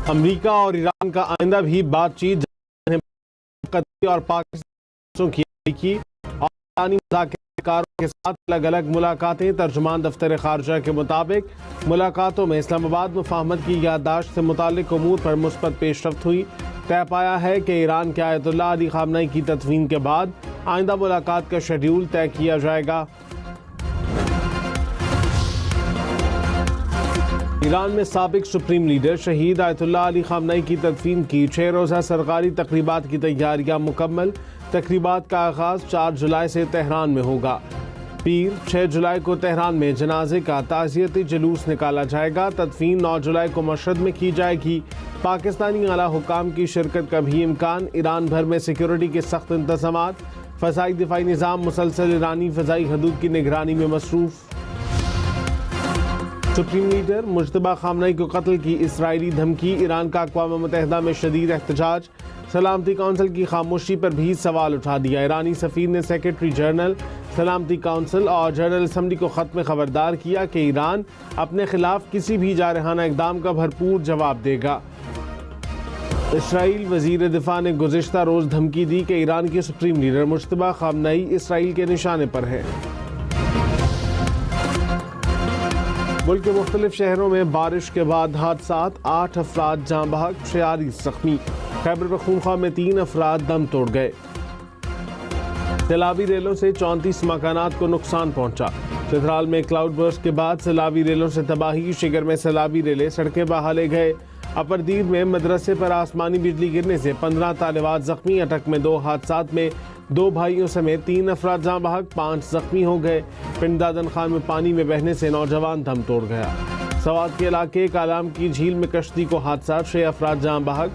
America और Iran का आइंदा भी बातचीत और पाकिस्तान की और मुज़ाकराकारों के साथ अलग अलग मुलाकातें। तर्जुमान दफ्तर खारजा के मुताबिक मुलाकातों में इस्लामाबाद मुफाहमत की याददाश्त से मुतालिक उमूर पर मुस्बत पेशरफ्त हुई। तय पाया है कि ईरान के आयतुल्लाह अली खामनई की तदफीन के बाद आइंदा मुलाकात का शेड्यूल तय किया जाएगा। ईरान में साबिक सुप्रीम लीडर शहीद आयतुल्लाह अली खामनई की तदफीन की 6 रोज़ा सरकारी तकरीबात की तैयारियां मुकम्मल। तकरीबात का आगाज़ 4 जुलाई से तेहरान में होगा। पीर 6 जुलाई को तेहरान में जनाजे का ताज़ियती जुलूस निकाला जाएगा। तदफीन 9 जुलाई को मशहद में की जाएगी। पाकिस्तानी आला हुकाम की शिरकत का भी इम्कान। ईरान भर में सिक्योरिटी के सख्त इंतज़ामात। फ़ज़ाई दिफ़ाई निज़ाम मुसलसल ईरानी फ़ज़ाई हदूद की निगरानी में मसरूफ़। सुप्रीम लीडर मुज्तबा खामनई को कत्ल की इसराइली धमकी। ईरान का अक़वाम मुत्तहिदा में शदीद एहतजाज। सलामती काउंसिल की खामोशी पर भी सवाल उठा दिया। ईरानी सफ़ीर ने सेक्रेटरी जनरल सलामती काउंसिल और जनरल असम्बली को ख़त में खबरदार किया कि ईरान अपने खिलाफ किसी भी जारहाना इक़दाम का भरपूर जवाब देगा। इसराइल वज़ीर दिफ़ा ने गुज़िश्ता रोज़ धमकी दी कि ईरान के supreme leader Mojtaba Khamenei Israel के निशाने पर हैं। मुल्क के मुख्तलिफ शहरों में बारिश के बाद हादसात। 8 अफराद जाँ बहक, 46 जख्मी। खैबर पख्तूनख्वा में 3 अफराद दम तोड़ गए। सैलाबी रेलों से 34 मकानात को नुकसान पहुंचा। चित्राल में क्लाउड बर्स्ट के बाद सैलाबी रेलों से तबाही। शिगर में सैलाबी रेलें सड़कें बहा ले गए। अपरदीर में मदरसे पर आसमानी बिजली गिरने से 15 तालिबात जख्मी। अटक में 2 हादसात में 2 भाइयों समेत 3 अफराद जाँ बहक, 5 जख्मी हो गए। पिंड दादन खान में पानी में बहने से नौजवान दम तोड़ गया। सवात के इलाके कालाम की झील में कश्ती को हादसा, 6 अफराद जाँ बहक,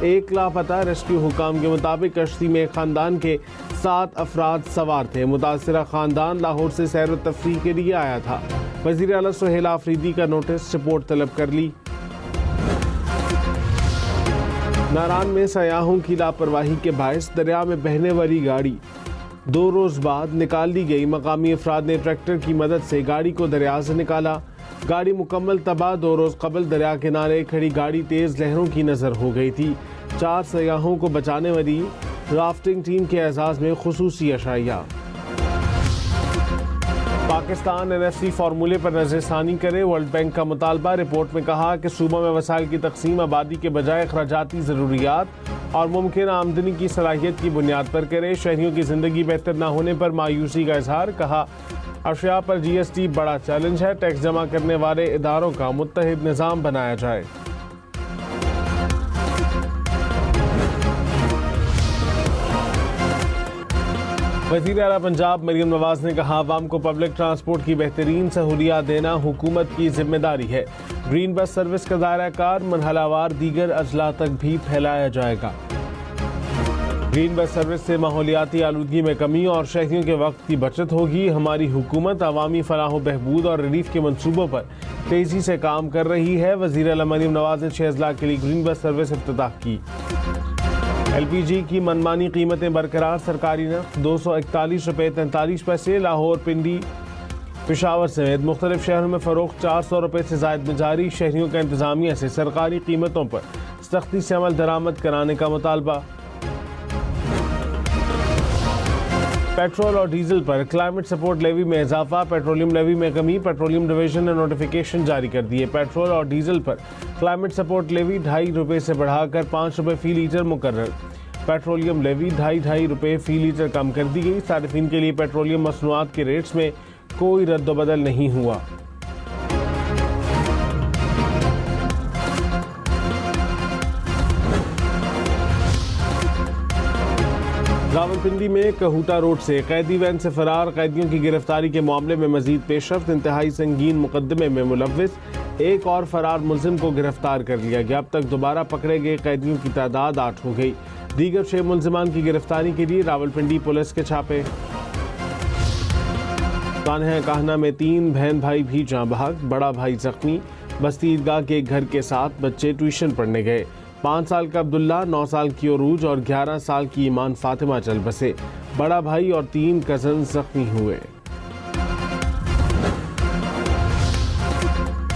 1 लापता। रेस्क्यू हुकाम के मुताबिक कश्ती में खानदान के 7 अफराद सवार थे। मुतासिरा खानदान लाहौर से सैर व तफरीह के लिए आया था। वज़ीर आला सुहेल आफरीदी का नोटिस रिपोर्ट तलब कर ली। नारान में सयाहों की लापरवाही के बायस दरिया में बहने वाली गाड़ी 2 रोज़ बाद निकाल दी गई। मकामी अफराद ने ट्रैक्टर की मदद से गाड़ी को दरिया से निकाला। गाड़ी मुकम्मल तबाह। 2 रोज़ कबल दरिया किनारे खड़ी गाड़ी तेज़ लहरों की नज़र हो गई थी। 4 सयाहों को बचाने वाली राफ्टिंग टीम के एजाज़ में खुसूसी अशाइया। पाकिस्तान NFC फार्मूले पर नज़रसानी करे, वर्ल्ड बैंक का मुतालबा। रिपोर्ट में कहा कि सूबों में वसाइल की तकसीम आबादी के बजाय अखराजाती ज़रूरियात और मुमकिन आमदनी की सलाहियत की बुनियाद पर करे। शहरियों की ज़िंदगी बेहतर न होने पर मायूसी का इजहार। कहा अशिया पर GST बड़ा चैलेंज है। टैक्स जमा करने वाले इदारों का मुत्तहिद निज़ाम बनाया जाए। वज़ीर आला पंजाब मरियम नवाज ने कहा अवाम को पब्लिक ट्रांसपोर्ट की बेहतरीन सहूलियात देना हुकूमत की जिम्मेदारी है। ग्रीन बस सर्विस का दायरा कार मरहलावार दीगर अजला तक भी फैलाया जाएगा। ग्रीन बस सर्विस से माहौलियाती आलूदगी में कमी और शहरियों के वक्त की बचत होगी। हमारी हुकूमत अवामी फलाह बहबूद और रिलीफ के मनसूबों पर तेजी से काम कर रही है। वज़ीर आला मरियम नवाज ने 6 अजला के लिए ग्रीन बस सर्विस इफ्तिताह की। LPG की मनमानी कीमतें बरकरार। सरकारी नर्ख 241 रुपये 43 पैसे। लाहौर, पिंडी, पेशावर समेत मुख्तलिफ शहरों में फ़रोख्त 400 रुपये से ज़ायद में जारी। शहरियों का इंतज़ामिया से सरकारी कीमतों पर सख्ती से अमल दरामद कराने का मुतालबा। पेट्रोल और डीजल पर क्लाइमेट सपोर्ट लेवी में इजाफा। पेट्रोलियम लेवी में कमी। पेट्रोलियम डिवीजन ने नोटिफिकेशन जारी कर दिए। पेट्रोल और डीजल पर क्लाइमेट सपोर्ट लेवी 2.5 रुपये से बढ़ाकर 5 रुपये फ़ी लीटर मुकर्रर। पेट्रोलियम लेवी 2.5 रुपये फ़ी लीटर कम कर दी गई। सारिफिन के लिए पेट्रोलियम मसनूआत के रेट्स में कोई रद्द-बदल नहीं हुआ। रावलपिंडी में कहूटा रोड से कैदी वैन से फरार। कैदियों की गिरफ्तारी के मामले में मजीद पेशरफ्त। इंतहाई संगीन मुकदमे में मुलव्विस एक और फरार मुलजिम को गिरफ्तार कर लिया गया। अब तक दोबारा पकड़े गए कैदियों की तादाद 8 हो गई। दीगर 6 मुलजिमान की गिरफ्तारी के लिए रावलपिंडी पुलिस के छापे। कान्हा काहना में 3 बहन भाई भी जाँ बहक, बड़ा भाई जख्मी। बस्ती ईदगाह के एक घर के 7 बच्चे ट्यूशन पढ़ने गए। 5 साल का अब्दुल्ला, 9 साल की अरूज और 11 साल की ईमान फातिमा चल बसे। बड़ा भाई और 3 कजन जख्मी हुए।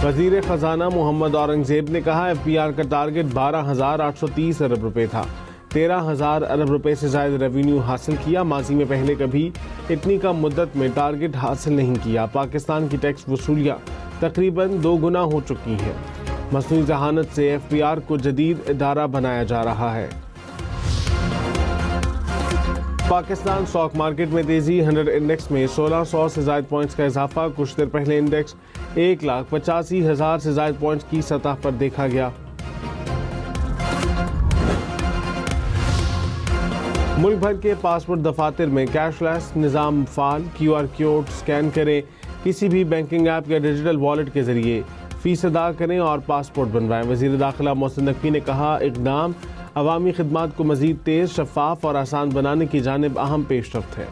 वजीर खजाना मोहम्मद औरंगजेब ने कहा FPR का टारगेट 12,830 अरब रुपए था। 13,000 अरब रुपए से ज़्यादा रेवेन्यू हासिल किया। माजी में पहले कभी इतनी कम मुद्दत में टारगेट हासिल नहीं किया। पाकिस्तान की टैक्स वसूलियाँ तकरीबन 2 गुना हो चुकी हैं। मसनूई जहानत से FPR को जदीद इदारा बनाया जा रहा है। पाकिस्तान स्टॉक मार्केट में तेजी। 100 इंडेक्स में 1600 से ज़ायद पॉइंट्स का इजाफा। कुछ देर पहले इंडेक्स 1,85,000 से ज़ायद पॉइंट्स की सतह पर देखा गया। मुल्क भर के पासपोर्ट दफातर में कैशलेस निज़ाम फाल। QR कोड स्कैन करें, किसी भी बैंकिंग ऐप या डिजिटल वॉलेट के जरिए फीस अदा करें और पासपोर्ट बनवाएं। वज़ीर दाखिला मोहसिन नकवी ने कहा इक़दाम अवामी खिदमात को मज़ीद तेज़, शफ़ाफ और आसान बनाने की जानिब अहम पेशरफ्त है।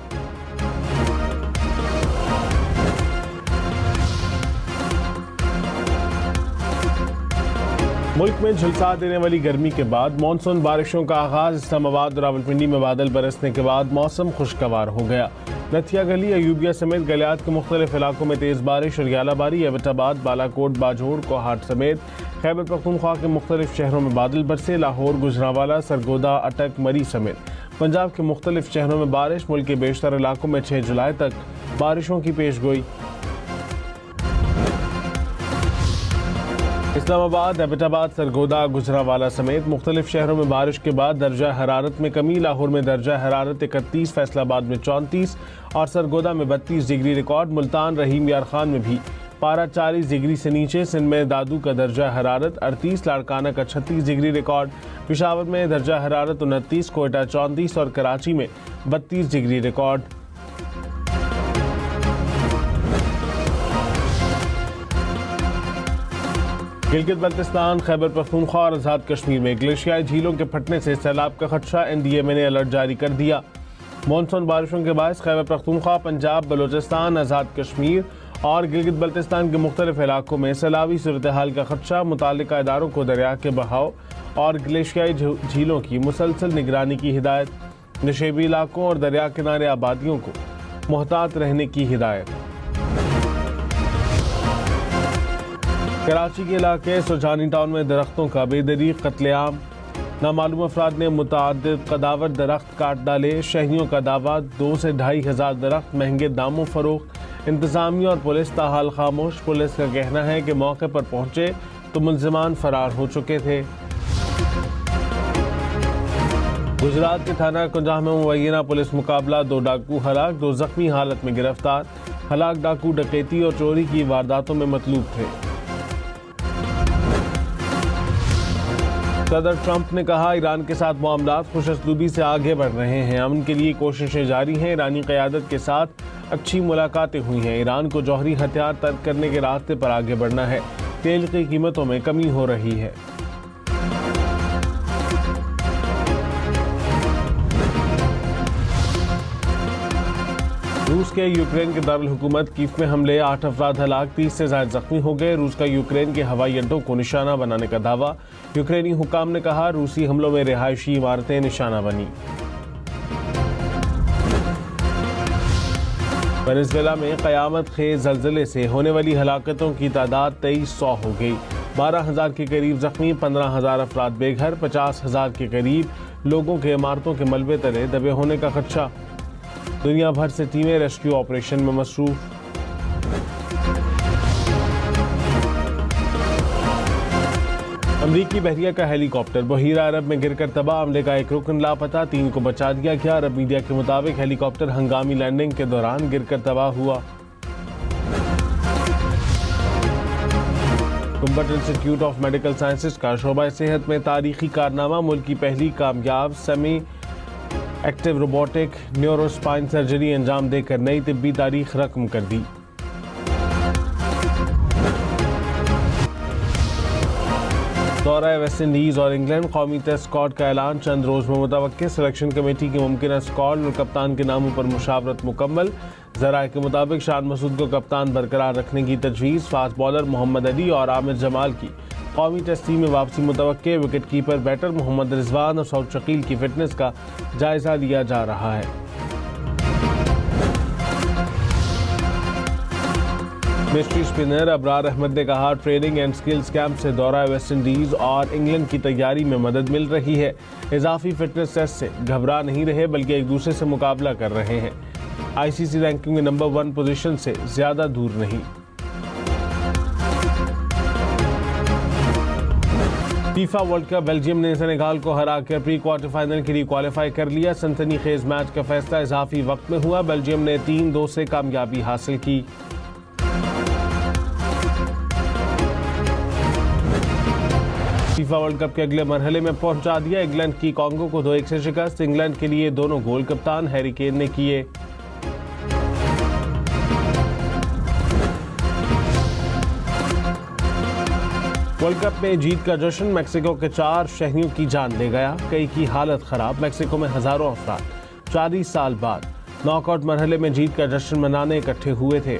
मुल्क में झुलसा देने वाली गर्मी के बाद मानसून बारिशों का आगाज। इस्लामाबाद और रावलपिंडी में बादल बरसने के बाद मौसम खुशगवार हो गया। नथिया गली, अयूबिया समेत गलियात के मुख्तलिफ इलाकों में तेज़ बारिश और यालाबारी। एबटाबाद, बालाकोट, बाजोड़, कोहाट समेत खैबर पख्तूनख्वा के मुख्तलिफ शहरों में बादल बरसे। लाहौर, गुजरांवाला, सरगोदा, अटक, मरी समेत पंजाब के मुख्तलिफ शहरों में बारिश। मुल्क के बेशतर इलाकों में 6 जुलाई तक बारिशों की पेशगोई। इस्लामाबाद, एबटाबाद, सरगोदा, गुजरांवाला समेत मुख्तलिफ शहरों में बारिश के बाद दर्जा हरारत में कमी। लाहौर में दर्जा हरारत 31, फैसलाबाद में 34 और सरगोदा में 32 डिग्री रिकॉर्ड। मुल्तान, रहीम यार खान में भी पारा 40 डिग्री से नीचे। सिंध में दादू का दर्जा हरारत 38, लाड़काना का 36 डिग्री रिकॉर्ड। पेशावर में दर्जा हरारत 29, कोयटा 34 और कराची में 32 डिग्री रिकॉर्ड। गिलगित बल्तिस्तान, खैबर पख्तूनख्वा और आज़ाद कश्मीर में ग्लेशियाई झीलों के फटने से सैलाब का खदशा। NDMA ने अलर्ट जारी कर दिया। मानसून बारिशों के बायस खैबर पख्तूनख्वा, पंजाब, बलोचिस्तान, आज़ाद कश्मीर और गिलगित बल्तिस्तान के मुख्तलिफ इलाकों में सैलाबी सूरत हाल का खदशा। मुताल्लिका इदारों को दरिया के बहाव और ग्लेशियाई झीलों की मुसलसल निगरानी की हिदायत। नशेबी इलाकों और दरिया किनारे आबादियों को मुहतात रहने की हिदायत। कराची के इलाके सुजानी टाउन में दरख्तों का बेदरीग कत्लेआम। नामालूम अफराद ने मुतअद्दिद कदावर दरख्त काट डाले। शहरियों का दावा 2 से 2,500 दरख्त महंगे दामों फरोख्त। इंतजामिया और पुलिस ताहाल खामोश। पुलिस का कहना है कि मौके पर पहुंचे तो मुल्जिमान फरार हो चुके थे। गुजरात के थाना कुंजाह में मुबैना पुलिस मुकाबला। 2 डाकू हलाक, 2 जख्मी हालत में गिरफ्तार। हलाक डाकू डकैती और चोरी की वारदातों में मतलूब थे। सदर ट्रंप ने कहा ईरान के साथ मामलात खुशअस्लूबी से आगे बढ़ रहे हैं। अमन के लिए कोशिशें जारी हैं। ईरानी क़यादत के साथ अच्छी मुलाकातें हुई हैं। ईरान को जौहरी हथियार तर्क करने के रास्ते पर आगे बढ़ना है। तेल की कीमतों में कमी हो रही है। रूस के यूक्रेन के दारुल हुकूमत कीव में हमले, 8 अफराद हलाक, 30 से ज़ायद जख्मी हो गए। रूस का यूक्रेन के हवाई अड्डों को निशाना बनाने का दावा। यूक्रेनी हुकाम ने कहा रूसी हमलों में रिहायशी इमारतें निशाना बनी। वेनेज़ुएला में क़यामत खेज़ ज़लज़ले से होने वाली हलाकतों की तादाद 2300 हो गई। 12,000 के करीब जख्मी, 15,000 अफराद बेघर, 50,000 के करीब लोगों के इमारतों के मलबे तले दबे होने का खदशा। दुनिया भर से टीमें रेस्क्यू ऑपरेशन में मसरूफ। अमरीकी बहरिया का हेलीकॉप्टर बहीरा अरब में गिरकर तबाह। हमले का एक रुकन लापता, 3 को बचा दिया गया। अरब मीडिया के मुताबिक हेलीकॉप्टर हंगामी लैंडिंग के दौरान गिरकर तबाह हुआ। कुंबट इंस्टीट्यूट ऑफ मेडिकल साइंसेज का शोबा सेहत में तारीखी कारनामा। मुल्क की पहली कामयाब semi active robotic neurospine surgery अंजाम देकर नई तिब्बी तारीख रकम कर दी। दौरा वेस्ट इंडीज और इंग्लैंड, कौमी टेस्ट स्क्वाड का ऐलान चंद रोज में मुतवक्किल। सिलेक्शन कमेटी की मुमकिन स्क्वाड और कप्तान के नामों पर मुशावरत मुकम्मल। ज़राए के मुताबिक शान मसूद को कप्तान बरकरार रखने की तजवीज़। फास्ट बॉलर मोहम्मद अली और आमिर जमाल की कौमी टेस्ट टीम में वापसी मुतवक्के। Wicket keeper batter Mohammad Rizwan और सऊद शकील की फिटनेस का जायजा लिया जा रहा है। मिस्ट्री स्पिनर अबरार अहमद ने कहा, ट्रेनिंग एंड स्किल्स कैंप से दौरा वेस्ट इंडीज और इंग्लैंड की तैयारी में मदद मिल रही है। इजाफी फिटनेस टेस्ट से घबरा नहीं रहे बल्कि एक दूसरे से मुकाबला कर रहे हैं। आईसीसी रैंकिंग में नंबर 1 पोजीशन से ज्यादा दूर नहीं। फीफा वर्ल्ड कप बेल्जियम ने सेनेगाल को हराकर प्री क्वार्टर फाइनल के लिए क्वालिफाई कर लिया। सनसनी खेज मैच का फैसला इजाफी वक्त में हुआ। बेल्जियम ने 3-2 से कामयाबी हासिल की। फीफा वर्ल्ड कप के अगले मरहले में पहुंचा दिया इंग्लैंड की कांगो को 2-1 से शिकस्त। इंग्लैंड के लिए दोनों गोल कप्तान हैरी केन ने किए। वर्ल्ड कप में जीत का जश्न मैक्सिको के 4 शहरियों की जान ले गया। कई की हालत खराब। मैक्सिको में हजारों अफराद 40 साल बाद नॉकआउट मरहले में जीत का जश्न मनाने इकट्ठे हुए थे।